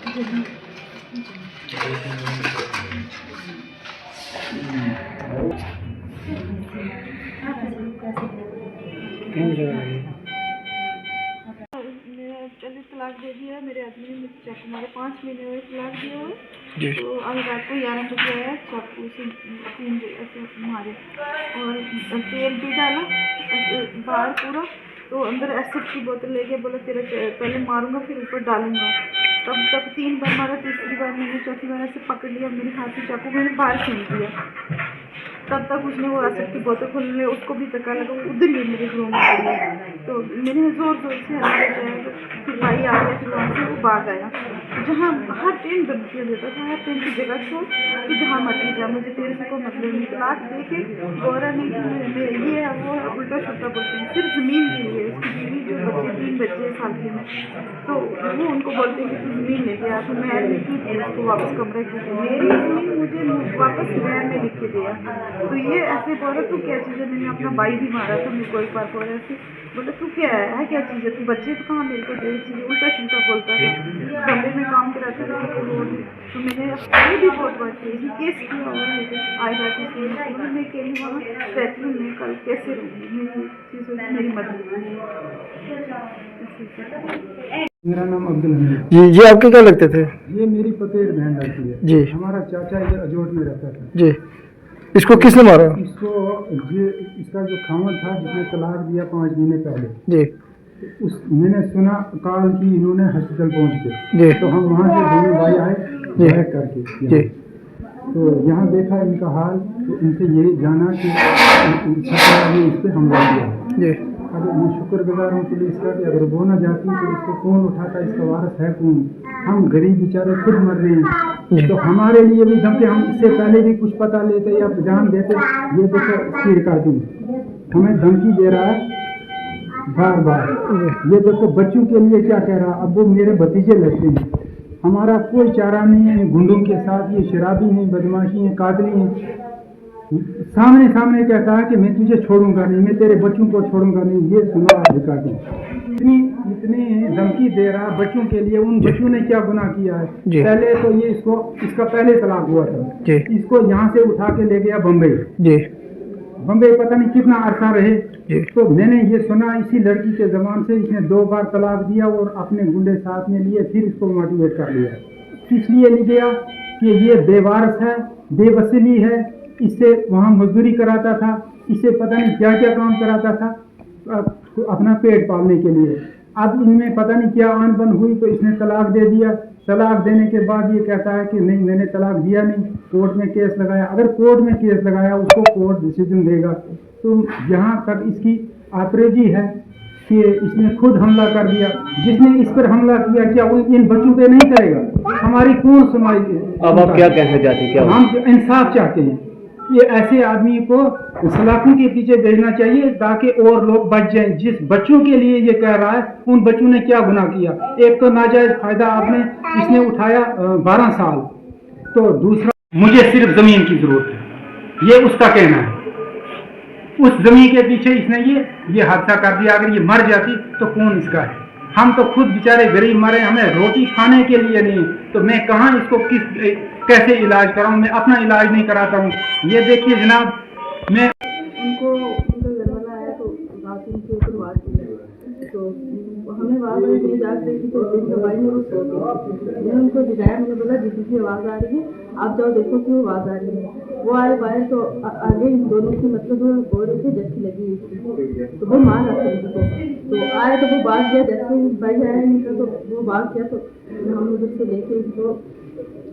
चलिए तलाक दे दिया मेरे आदमी ने, मुझे चाकू मारे, 5 महीने हुए तलाक दिया हुआ। तो आज रात को 11 बजे आया, चाकू से 3 ऐसे मारे और तेल भी डाला बाहर पूरा, तो अंदर एसिड की बोतल लेके बोला तेरे पहले मारूंगा फिर ऊपर डालूंगा। तब तक 3 बार मारा, तीसरी बार मैंने, चौथी बार ऐसे पकड़ लिया मेरे हाथ से चाकू, मैंने बाहर फेंक दिया। तब तक उसने वो एसिड की बोतल खोलने, उसको भी धक्का लगा, वो उधर ही मेरे रूम में पड़ी। तो मैंने ज़ोर ज़ोर से हल्ला बजाया, तो फिर भाई आ गया, फिर वहाँ से वो भाग आया। जहाँ हर टाइम धमकियाँ देता था, हर टाइम की जगह छोड़ तो जहाँ मर्जी जा, मुझे तेरे से कोई मतलब नहीं। तलाक दे के गौरा नहीं कि ये है वो है, उल्टा सुल्टा बोलते हैं। सिर्फ ज़मीन के लिए उसकी बीवी जो बच्चे 3 बच्चे साल के में, तो वो उनको बोलते हैं कि तू ज़मीन ले गया, तो मैं लिख की थी उसको वापस कमरे की, मेरी ज़मीन मुझे वापस मैं में लिख के दिया। तो ये ऐसे बोला तू क्या चीज़ है, मैंने अपना भाई भी मारा था मेरे को एक बार, बोला ऐसे बोला तू क्या है क्या चीज़ है, तू बच्चे तो कहाँ मेरे को दे चीज़, उल्टा सुल्टा बोलता था। बम्बे में काम कराता था तो मैंने ये भी बहुत बात की, केस किया हुआ है आज रात मैं कह रही वहाँ रहती हूँ, मैं कल कैसे रहूँगी, मेरी चीज़ मेरी मदद। मेरा नाम अब्दुल हमीद जी। ये आपके क्या लगते थे? ये मेरी पतेर बहन लगती है जी। हमारा चाचा ये अजोट में रहता था जी। इसको किसने मारा? इसको ये इसका जो खामद था जिसने तलाक दिया 5 महीने पहले जी। उस मैंने सुना कॉल की इन्होंने हॉस्पिटल पहुंच के जी। तो हम वहाँ से दोनों भाई आए बैठ करके जी। तो यहाँ देखा इनका हाल, तो इनसे यही जाना कि सरकार ने इस पर हमला किया। जी। अगर मैं शुक्रगुजार हूँ पुलिस का कि अगर वो ना जाती तो इसको कौन उठाता, इसका वारस है कौन। हम गरीब बेचारे खुद मर रहे हैं, तो हमारे लिए भी धमकी, हम इससे पहले भी कुछ पता लेते या जान देते। ये देखो इसकी रिकॉर्डिंग हमें धमकी दे रहा है बार बार। ये देखो बच्चों के लिए क्या कह रहा है, अब वो मेरे भतीजे लगते हैं, हमारा कोई चारा नहीं है गुंडों के साथ, ये शराबी हैं, बदमाशी हैं, कातली हैं। सामने सामने कहता है कि मैं तुझे छोड़ूंगा नहीं, मैं तेरे बच्चों को छोड़ूंगा नहीं। ये सुना रिकॉर्डिंग, इतनी धमकी दे रहा बच्चों के लिए। उन बच्चों ने क्या गुनाह किया है? पहले तो ये इसका पहले तलाक हुआ था, इसको यहाँ से उठा के ले गया बम्बई। बम्बई पता नहीं कितना अरसा रहे। तो मैंने ये सुना इसी लड़की के जबान से इसने 2 बार तलाक दिया और अपने गुंडे साथ में लिए, फिर इसको मोटिवेट कर लिया। इसलिए नहीं गया कि ये बेवारस है, बेवसीली है, इससे वहाँ मजदूरी कराता था, इससे पता नहीं क्या क्या काम कराता था अपना पेट पालने के लिए। अब इनमें पता नहीं क्या आन बन हुई तो इसने तलाक दे दिया। तलाक देने के बाद ये कहता है कि नहीं मैंने तलाक दिया नहीं, कोर्ट में केस लगाया। अगर कोर्ट में केस लगाया उसको कोर्ट डिसीजन देगा। तो यहाँ तक इसकी आतरेजी है कि इसने खुद हमला कर दिया। जिसने इस पर हमला किया क्या इन बच्चों पे नहीं करेगा? हमारी कौन सुनवाई? अब आप क्या कहना चाहते हैं? क्या हम इंसाफ चाहते हैं, ये ऐसे आदमी को सलाखों के पीछे भेजना चाहिए ताकि और लोग बच जाएं। जिस बच्चों के लिए ये कह रहा है उन बच्चों ने क्या गुनाह किया? एक तो नाजायज फायदा इसने उठाया 12 साल, तो दूसरा मुझे सिर्फ जमीन की जरूरत है, ये उसका कहना है। उस जमीन के पीछे इसने ये हादसा कर दिया। अगर ये मर जाती तो कौन इसका है? हम तो खुद बेचारे गरीब मरे, हमें रोटी खाने के लिए नहीं, तो मैं कहाँ इसको कैसे इलाज कराऊं? मैं अपना इलाज नहीं कराता हूँ। ये देखिए जनाब, मैं उनको उनका घर वाला आया तो रात उनके ऊपर वार किया, तो हमें आवाज़ आई मेरी जाग रही थी, तो भाई ने वो सो गया। मैंने उनको दिखाया, मैंने बोला जिसकी की आवाज़ आ रही है आप जाओ देखो कि वो आवाज़ आ रही है। वो आए बाहर तो आगे इन दोनों की मतलब वो बोल रहे थे झटकी लगी हुई थी, तो वो मार रहा था उनको। तो आए तो वो भाग गया, जैसे भाई आया इनका तो वो भाग गया। तो हम उधर से लेके इनको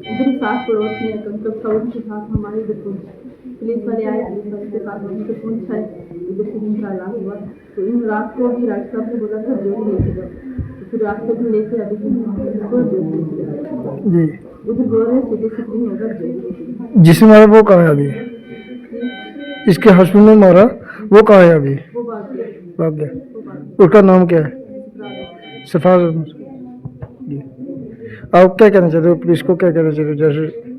इधर साथ पड़ोस में मतलब साउथ के साथ हमारे इधर पुलिस वाले आए, पुलिस वाले के साथ उनसे पूछा इधर से इनका लाभ हुआ। तो इन रात को भी राज साहब ने बोला था जोड़ी लेके जाओ, तो फिर रात को भी लेके अभी इसको जोड़ी उधर बोल रहे सिटी सिटी में उधर जोड़ी। जिसने मारा वो कहाँ है अभी? इसके हस्बैंड ने मारा वो कहाँ है अभी? वो भाग गया। उसका नाम क्या है? सरफराज। जी। आप क्या कहना चाहते हो? पुलिस को क्या कहना चाहते हो? जैसे